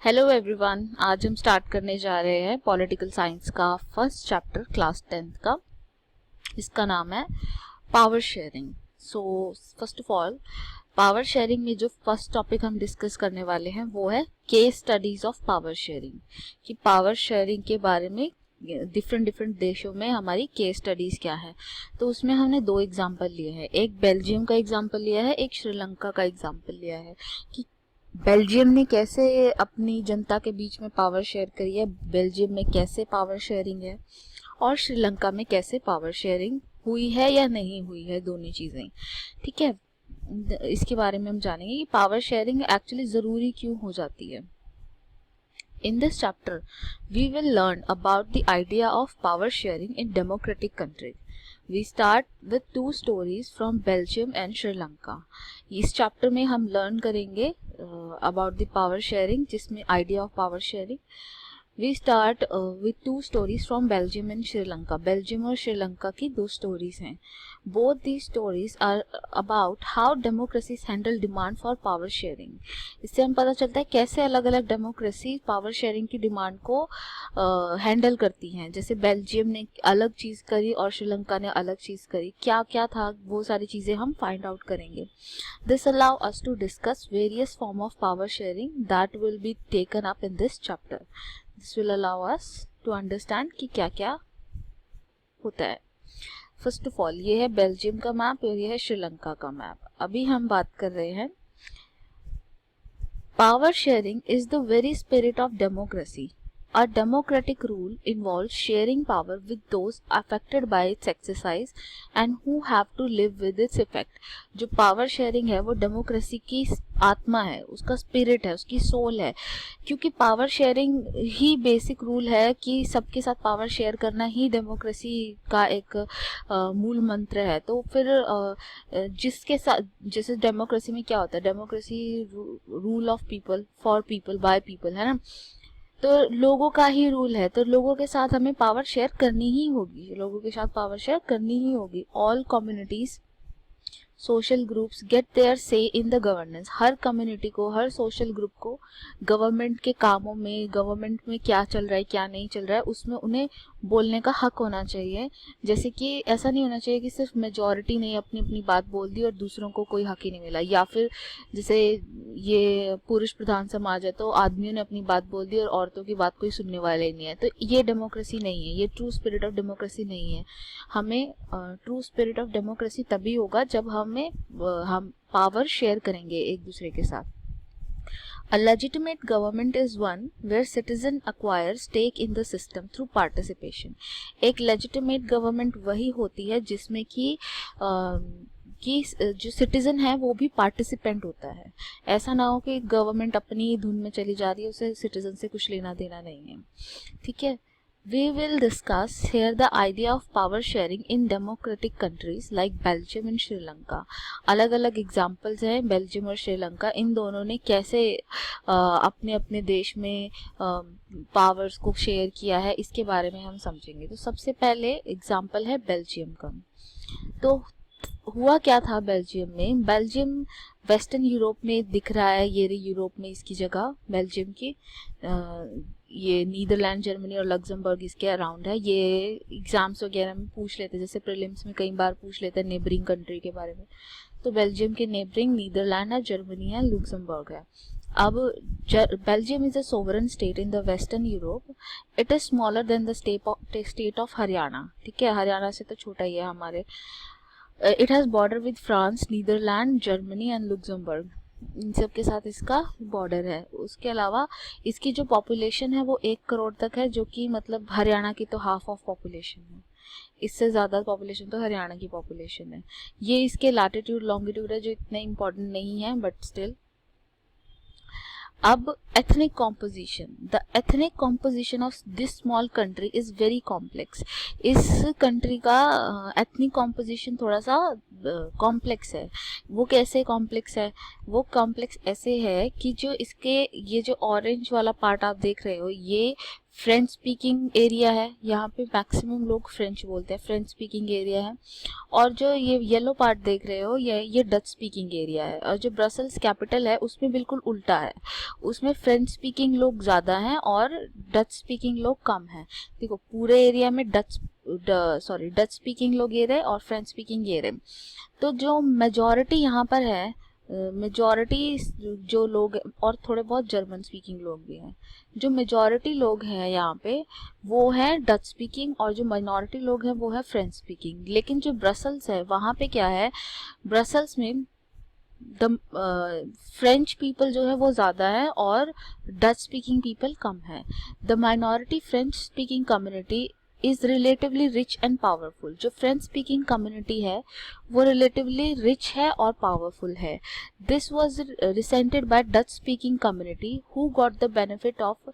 Hello everyone, आज हम start करने जा रहे हैं पॉलिटिकल साइंस का फर्स्ट चैप्टर क्लास 10th का। इसका नाम है power sharing. So first of all, power sharing में जो फर्स्ट टॉपिक हम डिस्कस करने वाले हैं वो है case studies of power sharing, कि पावर शेयरिंग के बारे में डिफरेंट देशों में हमारी केस स्टडीज क्या है। तो उसमें हमने दो एग्जाम्पल लिए हैं, एक बेल्जियम का एग्जाम्पल लिया है, एक श्रीलंका का एग्जाम्पल लिया है कि बेल्जियम ने कैसे अपनी जनता के बीच में पावर शेयर करी है, बेल्जियम में कैसे पावर शेयरिंग है और श्रीलंका में कैसे पावर शेयरिंग हुई है या नहीं हुई है, दोनों चीज़ें। ठीक है, इसके बारे में हम जानेंगे कि पावर शेयरिंग एक्चुअली ज़रूरी क्यों हो जाती है। In this chapter, we will learn about the idea of power sharing in democratic countries. We start with two stories from Belgium and Sri Lanka. इस चैप्टर में हम लर्न करेंगे about the power sharing, जिसमें idea of power sharing. We start with two stories from Belgium and Sri Lanka. Belgium और श्रीलंका की दो stories हैं. Both these stories are about how democracies handle demand for power sharing. इससे हम पता चलता है कैसे अलग अलग डेमोक्रेसी पावर शेयरिंग की डिमांड को हैंडल करती हैं. जैसे बेल्जियम ने अलग चीज़ करी और श्रीलंका ने अलग चीज़ करी, क्या क्या था वो सारी चीज़ें हम फाइंड आउट करेंगे. This allow us to discuss various form of power sharing that will be taken up in this chapter. This will allow us to understand कि क्या क्या होता है. फर्स्ट ऑफ ऑल, ये है बेल्जियम का मैप और ये है श्रीलंका का मैप. अभी हम बात कर रहे हैं power sharing is the very spirit of democracy. A democratic rule involves sharing power with those affected by its exercise and who have to live with its effect. जो पावर शेयरिंग है वो democracy की आत्मा है, उसका spirit है, उसकी soul है, क्योंकि पावर शेयरिंग ही बेसिक रूल है कि सबके साथ पावर शेयर करना ही डेमोक्रेसी का एक मूल मंत्र है. तो फिर जिसके साथ, जैसे डेमोक्रेसी में क्या होता है, democracy rule of people for people by people है ना, तो लोगों का ही रूल है, तो लोगों के साथ हमें पावर शेयर करनी ही होगी, लोगों के साथ पावर शेयर करनी ही होगी. All communities social groups get their say in the governance. हर कम्युनिटी को, हर सोशल ग्रुप को गवर्नमेंट के कामों में, गवर्नमेंट में क्या चल रहा है क्या नहीं चल रहा है उसमें उन्हें बोलने का हक होना चाहिए. जैसे कि ऐसा नहीं होना चाहिए कि सिर्फ मेजॉरिटी ने अपनी अपनी बात बोल दी और दूसरों को कोई हक ही नहीं मिला, या फिर जैसे ये पुरुष प्रधान समाज है तो आदमियों ने अपनी बात बोल दी और औरतों की बात कोई सुनने वाला ही नहीं है. तो ये डेमोक्रेसी नहीं है, ये ट्रू स्पिरिट ऑफ डेमोक्रेसी नहीं है. हमें ट्रू स्पिरिट ऑफ डेमोक्रेसी तभी होगा जब हम पावर शेयर करेंगे एक दूसरे के साथ. A legitimate government is one where citizen acquire stake in the system through participation. एक legitimate government वही होती है जिसमें कि जो सिटीजन है वो भी पार्टिसिपेंट होता है. ऐसा ना हो कि गवर्नमेंट अपनी धुन में चली जा रही है, उसे सिटीजन से कुछ लेना देना नहीं है. ठीक है, we will discuss here the idea of power sharing in democratic countries like Belgium and Sri Lanka. अलग अलग एग्जाम्पल्स हैं बेल्जियम और श्रीलंका, इन दोनों ने कैसे अपने अपने देश में पावर्स को शेयर किया है इसके बारे में हम समझेंगे. तो सबसे पहले एग्जाम्पल है बेल्जियम का. तो हुआ क्या था बेल्जियम में. बेल्जियम वेस्टर्न यूरोप में दिख रहा है, ये रही यूरोप में इसकी जगह बेल्जियम की. ये नीदरलैंड, जर्मनी और लग्जमबर्ग इसके अराउंड है. ये एग्जाम्स वगैरह में पूछ लेते हैं, जैसे प्रीलिम्स में कई बार पूछ लेते हैं नेबरिंग कंट्री के बारे में. तो बेल्जियम के नेबरिंग नीदरलैंड है, जर्मनी है, लग्जमबर्ग है. अब Belgium is a sovereign state in the western Europe. It is smaller than the state of Haryana. ठीक है, हरियाणा से तो छोटा ही है हमारे. It has border with France, Netherland, Germany and Luxembourg. इन सब के साथ इसका बॉर्डर है. उसके अलावा इसकी जो पॉपुलेशन है वो 1 करोड़ तक है, जो कि मतलब हरियाणा की तो हाफ ऑफ पॉपुलेशन है. इससे ज़्यादा पॉपुलेशन तो हरियाणा की पॉपुलेशन है. ये इसके लैटिट्यूड लॉन्गिट्यूड है जो इतने इम्पोर्टेंट नहीं है, बट स्टिल. अब ethnic composition. The ethnic composition of this small country is very complex. इस कंट्री का ethnic composition थोड़ा सा कॉम्प्लेक्स है. वो कैसे कॉम्प्लेक्स है? वो कॉम्प्लेक्स ऐसे है कि जो इसके ये जो ऑरेंज वाला पार्ट आप देख रहे हो, ये फ्रेंच स्पीकिंग एरिया है. यहाँ पे मैक्सिमम लोग फ्रेंच बोलते हैं, फ्रेंच स्पीकिंग एरिया है. और जो ये येलो पार्ट देख रहे हो, ये डच स्पीकिंग एरिया है. और जो ब्रसल्स कैपिटल है उसमें बिल्कुल उल्टा है, उसमें फ्रेंच स्पीकिंग लोग ज़्यादा हैं और डच स्पीकिंग लोग कम हैं। देखो पूरे एरिया में डच स्पीकिंग लोग ये रहे और फ्रेंच स्पीकिंग ये रहे। तो जो मेजॉरिटी यहाँ पर है, मेजॉरिटी जो लोग और थोड़े बहुत जर्मन स्पीकिंग लोग भी हैं, जो मेजॉरिटी लोग हैं यहाँ पे वो है डच स्पीकिंग और जो माइनॉरिटी लोग हैं वो है फ्रेंच स्पीकिंग। लेकिन जो ब्रसल्स है वहाँ पे क्या है, ब्रसल्स में द फ्रेंच पीपल जो है वो ज़्यादा है और डच स्पीकिंग पीपल कम है। The minority French speaking community is relatively rich and powerful. जो फ्रेंच स्पीकिंग कम्युनिटी है वो रिलेटिवली रिच है और पावरफुल है। This was resented by Dutch speaking community who got the benefit of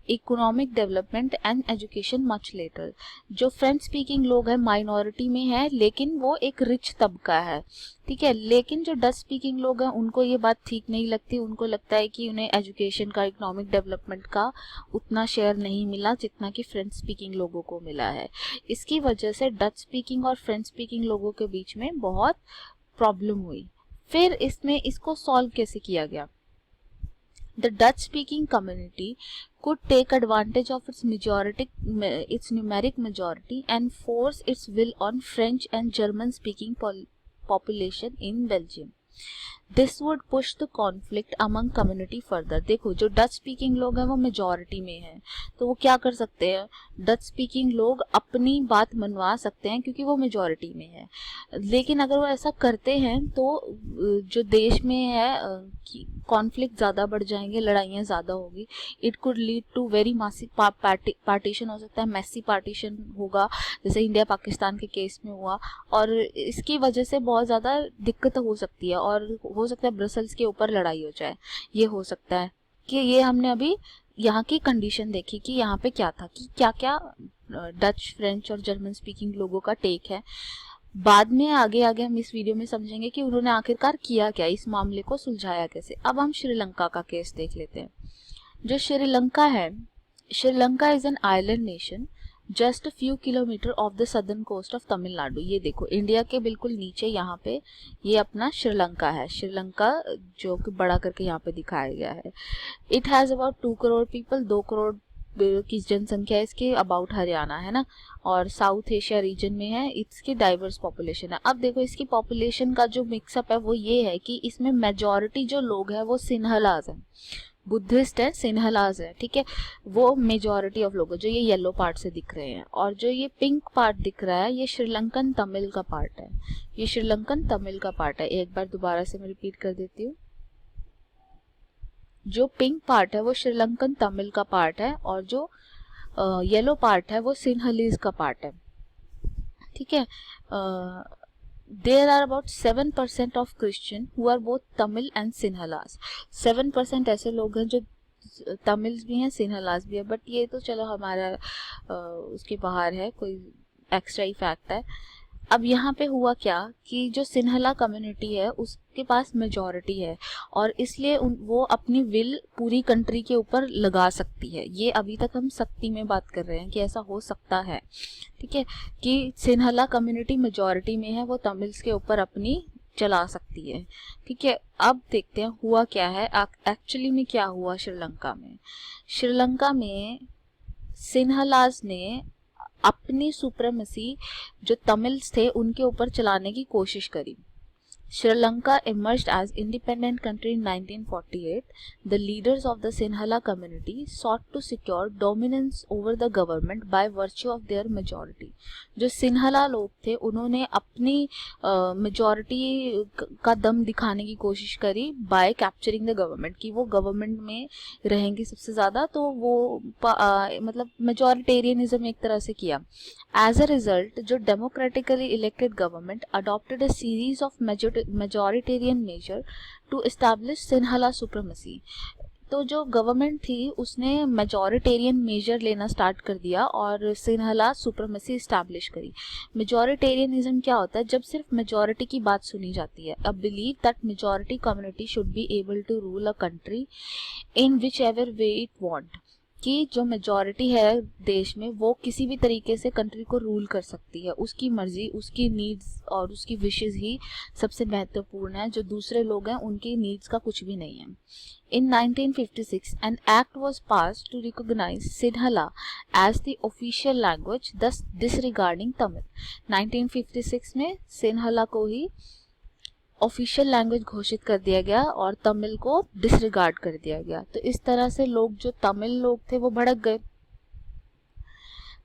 economic development and education much later. जो French speaking लोग हैं minority में है लेकिन वो एक रिच तबका है, ठीक है। लेकिन जो डच स्पीकिंग लोग हैं उनको ये बात ठीक नहीं लगती, उनको लगता है कि उन्हें एजुकेशन का, इकोनॉमिक डेवलपमेंट का उतना शेयर नहीं मिला जितना कि फ्रेंच स्पीकिंग लोगों को मिला है। इसकी वजह से डच स्पीकिंग और फ्रेंच स्पीकिंग लोगों के बीच में बहुत प्रॉब्लम हुई। फिर इसमें इसको सॉल्व कैसे किया गया? The Dutch speaking community could take advantage of its numeric majority and force its will on French and German speaking population in Belgium. This would push the conflict among community further. देखो जो Dutch speaking लोग हैं वो majority में हैं, तो वो क्या कर सकते हैं, डच स्पीकिंग लोग अपनी बात मनवा सकते हैं क्योंकि वो मेजॉरिटी में है। लेकिन अगर वो ऐसा करते हैं तो जो देश में है कॉन्फ्लिक्ट ज़्यादा बढ़ जाएंगे, लड़ाइयाँ ज़्यादा होगी। It could lead to very massive partition हो सकता है, मैसी पार्टीशन होगा जैसे इंडिया पाकिस्तान के केस में हुआ, और इसकी वजह से बहुत ज़्यादा दिक्कत हो सकती है और हो सकता है ब्रसल्स के ऊपर लड़ाई हो जाए। ये हो सकता है कि ये हमने अभी यहाँ की कंडीशन देखी कि यहाँ पे क्या था, कि क्या क्या डच, फ्रेंच और जर्मन स्पीकिंग लोगों का टेक है। बाद में आगे हम इस वीडियो में समझेंगे कि उन्होंने आखिरकार किया क्या, इस मामले को सुलझाया कैसे। अब हम श्रीलंका का केस देख लेते हैं। जो श्रीलंका है, Sri Lanka is an island nation just few kilometre off the southern coast of Tamil Nadu. ये देखो इंडिया के बिल्कुल नीचे यहाँ पे ये अपना श्रीलंका है, श्रीलंका जो कि बड़ा करके यहाँ पे दिखाया गया है। It has about 2 crore people, 2 crore की जनसंख्या इसके अबाउट हरियाणा है ना, और साउथ एशिया रीजन में है। इसकी डाइवर्स पॉपुलेशन है। अब देखो इसकी पॉपुलेशन का जो मिक्सअप है वो ये है कि इसमें मेजॉरिटी जो लोग हैं वो सिन्हलाज हैं, बुद्धिस्ट है, सिन्हलाज है, ठीक है। वो मेजॉरिटी ऑफ लोग जो ये येलो पार्ट से दिख रहे हैं, और जो ये पिंक पार्ट दिख रहा है ये श्रीलंकन तमिल का पार्ट है, ये श्रीलंकन तमिल का पार्ट है। एक बार दोबारा से मैं रिपीट कर देती हूँ। जो पिंक पार्ट है वो श्रीलंकन तमिल का पार्ट है और जो येलो पार्ट है वो सिन्हलीज का पार्ट है, ठीक है। There are about 7% of Christian who are both Tamil and Sinhalas. 7% ऐसे लोग हैं जो तमिल्स भी हैं, सिन्हलास भी है, बट ये तो चलो हमारा उसके बाहर है, कोई एक्स्ट्रा ही फैक्ट है। अब यहाँ पे हुआ क्या कि जो सिन्हला कम्युनिटी है उसके पास मेजॉरिटी है और इसलिए वो अपनी विल पूरी कंट्री के ऊपर लगा सकती है। ये अभी तक हम सख्ती में बात कर रहे हैं कि ऐसा हो सकता है, ठीक है, कि सिन्हला कम्युनिटी मेजॉरिटी में है, वो तमिल्स के ऊपर अपनी चला सकती है, ठीक है। अब देखते हैं हुआ क्या है एक्चुअली में, क्या हुआ श्रीलंका में। श्रीलंका में सिन्हलाज ने अपनी सुप्रीमेसी जो तमिल्स थे उनके ऊपर चलाने की कोशिश करी। Sri emerged as independent country in 1948. The leaders of the Sinhala community sought to secure dominance over the government by virtue of their majority. जो सिन्हला लोग थे उन्होंने अपनी मेजॉरिटी का दम दिखाने की कोशिश करी बाय कैप्चरिंग द गवर्नमेंट, कि वो गवर्नमेंट में रहेंगे सबसे ज़्यादा, तो वो मतलब मेजॉरिटेरियनिज्म एक तरह से किया। एज अ रिजल्ट जो democratically elected government adopted a series of majoritarian measure to establish Sinhala supremacy. तो जो गवर्नमेंट थी उसने मेजॉरिटेरियन मेजर लेना स्टार्ट कर दिया और सिन्हला सुप्रीमेसी इस्टेब्लिश करी। मेजॉरिटेरियनिज्म क्या होता है? जब सिर्फ मेजॉरिटी की बात सुनी जाती है। A believe that majority community should be able to rule a country in which ever way it want, कि जो मेजॉरिटी है देश में वो किसी भी तरीके से कंट्री को रूल कर सकती है, उसकी मर्जी, उसकी नीड्स और उसकी विशेस ही सबसे महत्वपूर्ण है, जो दूसरे लोग हैं उनकी नीड्स का कुछ भी नहीं है। In 1956, an act was passed to recognize Sinhala as the official language, thus disregarding Tamil. 1956 में सिन्हाला को ही ऑफिशियल लैंग्वेज घोषित कर दिया गया और तमिल को डिसरिगार्ड कर दिया गया। तो इस तरह से लोग, जो तमिल लोग थे, वो भड़क गए।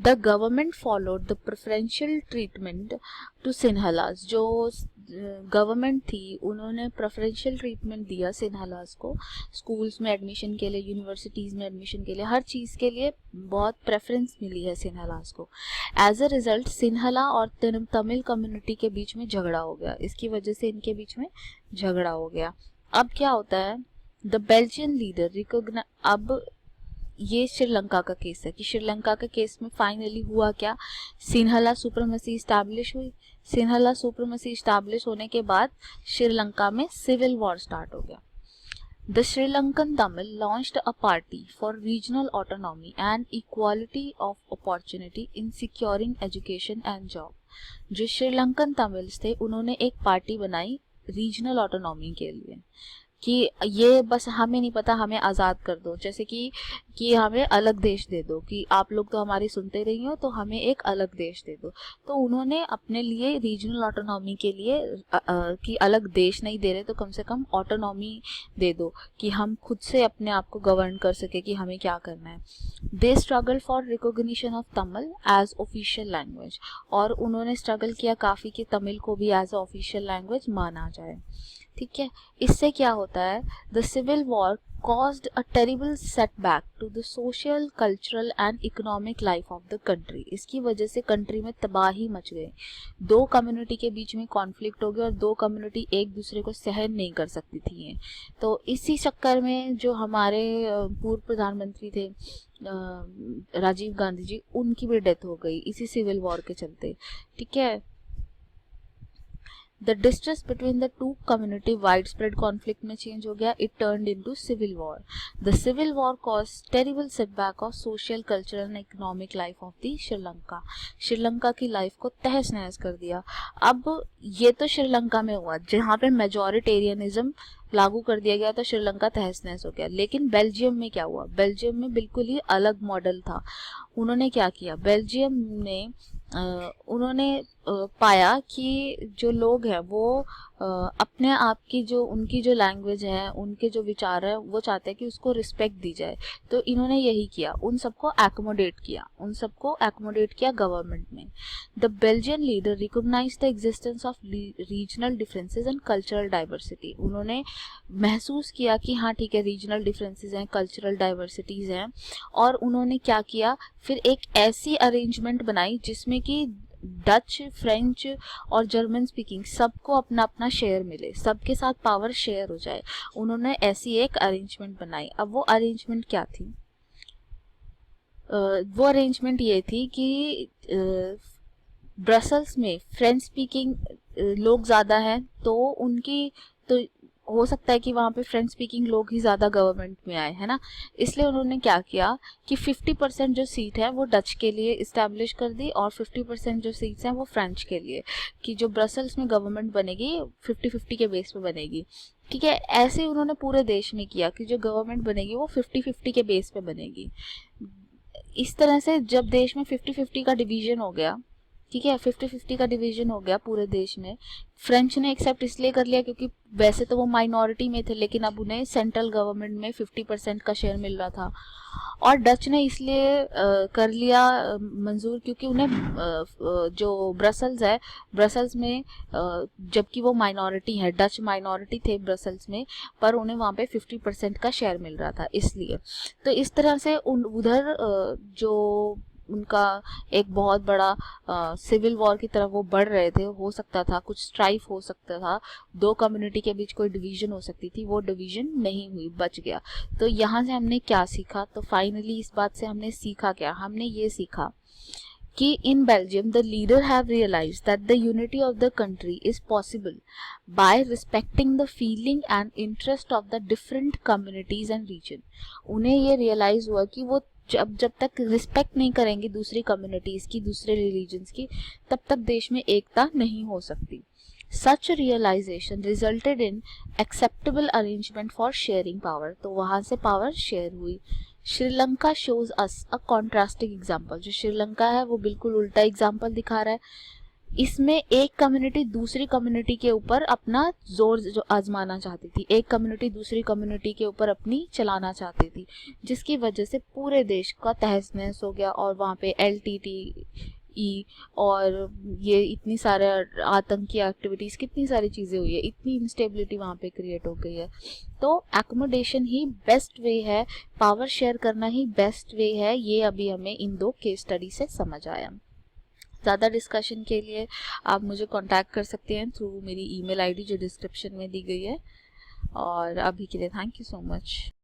The government followed the preferential treatment to सिन्हलास। जो गवर्नमेंट थी उन्होंने प्रेफरेंशियल ट्रीटमेंट दिया सिन्हलास को, स्कूल्स में एडमिशन के लिए, यूनिवर्सिटीज़ में एडमिशन के लिए, हर चीज़ के लिए बहुत प्रेफरेंस मिली है सिन्हलास को। एज अ रिजल्ट सिन्हला और तमिल कम्युनिटी के बीच में झगड़ा हो गया, इसकी वजह से इनके बीच में झगड़ा हो गया। अब क्या होता है, द बेल्जियन लीडर रिकॉग्नाइज, अब ये श्रीलंका का केस है कि श्रीलंका के केस में फाइनली हुआ क्या, सिन्हला सुप्रीमेसी स्टैब्लिश हुई। सिन्हला सुप्रीमेसी स्टैब्लिश होने के बाद श्रीलंका में सिविल वॉर स्टार्ट हो गया। The Sri Lankan Tamil launched a party for regional autonomy and equality of opportunity in securing education and job. जो श्रीलंकन तमिल्स थे उन्होंने एक पार्टी बनाई रीजनल ऑटोनॉमी के लिए कि ये बस हमें नहीं पता, हमें आज़ाद कर दो, जैसे कि हमें अलग देश दे दो, कि आप लोग तो हमारी सुनते रही हो तो हमें एक अलग देश दे दो। तो उन्होंने अपने लिए रीजनल ऑटोनॉमी के लिए कि अलग देश नहीं दे रहे तो कम से कम ऑटोनॉमी दे दो कि हम खुद से अपने आप को गवर्न कर सके कि हमें क्या करना है। They struggle for recognition of Tamil as official language, और उन्होंने स्ट्रगल किया काफ़ी कि तमिल को भी एज ऑफिशियल लैंग्वेज माना जाए। ठीक है, इससे क्या होता है, the civil war caused a terrible setback to the social, cultural and economic life of the country। इसकी वजह से कंट्री में तबाही मच गई, दो कम्युनिटी के बीच में कॉन्फ्लिक्ट हो गया और दो कम्युनिटी एक दूसरे को सहन नहीं कर सकती थी। तो इसी चक्कर में जो हमारे पूर्व प्रधानमंत्री थे राजीव गांधी जी, उनकी भी डेथ हो गई इसी सिविल वॉर के चलते। ठीक है, the distress between the two community widespread conflict में चेंज हो गया, it turned into civil war. The civil war caused terrible setback of social, cultural and economic life of the Sri Lanka. Sri Lanka की life को तहस नहस कर दिया। अब ये तो श्रीलंका में हुआ जहाँ पे मेजॉरिटेरियनिज्म लागू कर दिया गया, तो श्रीलंका तहस नहस हो गया। लेकिन बेल्जियम में क्या हुआ, बेल्जियम में बिल्कुल ही अलग मॉडल था। उन्होंने क्या किया, बेल्जियम ने उन्होंने पाया कि जो लोग हैं वो अपने आप की जो उनकी जो लैंग्वेज है, उनके जो विचार है, वो चाहते हैं कि उसको रिस्पेक्ट दी जाए। तो इन्होंने यही किया, उन सबको एकोमोडेट किया गवर्नमेंट में। The Belgian leader recognize the existence of regional differences and cultural diversity. उन्होंने महसूस किया कि हाँ ठीक है, रीजनल डिफरेंसेस हैं, कल्चरल डाइवर्सिटीज़ हैं, और उन्होंने क्या किया, फिर एक ऐसी अरेंजमेंट बनाई जिसमें कि डच, फ्रेंच और जर्मन स्पीकिंग सबको अपना अपना शेयर मिले, सबके साथ पावर शेयर हो जाए। उन्होंने ऐसी एक अरेंजमेंट बनाई। अब वो अरेंजमेंट क्या थी, वो अरेंजमेंट ये थी कि ब्रसल्स में फ्रेंच स्पीकिंग लोग ज़्यादा हैं, तो उनकी तो हो सकता है कि वहाँ पे फ्रेंच स्पीकिंग लोग ही ज़्यादा गवर्नमेंट में आए, है ना। इसलिए उन्होंने क्या किया कि 50% जो सीट है वो डच के लिए इस्टेब्लिश कर दी और 50% जो सीट्स हैं वो फ्रेंच के लिए, कि जो ब्रसल्स में गवर्नमेंट बनेगी 50-50 के बेस पे बनेगी। ठीक है, ऐसे उन्होंने पूरे देश में किया कि जो गवर्नमेंट बनेगी वो 50-50 के बेस पे बनेगी। इस तरह से जब देश में 50-50 का डिवीजन हो गया, ठीक है, 50-50 का डिवीजन हो गया पूरे देश में। फ्रेंच ने एक्सेप्ट इसलिए कर लिया क्योंकि वैसे तो वो माइनॉरिटी में थे, लेकिन अब उन्हें सेंट्रल गवर्नमेंट में 50% का शेयर मिल रहा था। और डच ने इसलिए कर लिया मंजूर क्योंकि उन्हें जो ब्रसल्स में जबकि वो माइनॉरिटी है, डच माइनॉरिटी थे ब्रसल्स में, पर उन्हें वहाँ पे 50% का शेयर मिल रहा था, इसलिए। तो इस तरह से उधर जो उनका एक बहुत बड़ा सिविल वॉर की तरफ वो बढ़ रहे थे, हो सकता था कुछ स्ट्राइफ हो सकता था, दो कम्युनिटी के बीच कोई डिवीजन हो सकती थी, वो डिवीजन नहीं हुई, बच गया। तो यहाँ से हमने क्या सीखा, तो फाइनली इस बात से हमने सीखा क्या, हमने ये सीखा कि in Belgium the leader have realise that the unity of the country is possible by respecting the feeling and interest of the different communities and region. उन्हें ये रियलाइज हुआ कि वो जब तक रिस्पेक्ट नहीं करेंगे दूसरी कम्युनिटीज़ की, दूसरे रिलीजन्स की, तब तक देश में एकता नहीं हो सकती. Such a realization resulted in acceptable arrangement for sharing power. तो वहाँ से पावर शेयर हुई. Sri Lanka shows us a contrasting example. जो श्रीलंका है वो बिल्कुल उल्टा एग्जाम्पल दिखा रहा है. इसमें एक कम्युनिटी दूसरी कम्युनिटी के ऊपर अपना जोर जो आजमाना चाहती थी, एक कम्युनिटी दूसरी कम्युनिटी के ऊपर अपनी चलाना चाहती थी, जिसकी वजह से पूरे देश का तहस नहस हो गया. और वहाँ पे LTTE और ये इतनी सारे आतंकी एक्टिविटीज़, कितनी सारी चीज़ें हुई है, इतनी इंस्टेबिलिटी वहाँ पे क्रिएट हो गई है. तो एकोमोडेशन ही बेस्ट वे है, पावर शेयर करना ही बेस्ट वे है. ये अभी हमें इन 2 केस स्टडी से समझ आया. ज़्यादा डिस्कशन के लिए आप मुझे कांटेक्ट कर सकते हैं थ्रू मेरी ईमेल आईडी जो डिस्क्रिप्शन में दी गई है. और अभी के लिए थैंक यू सो मच.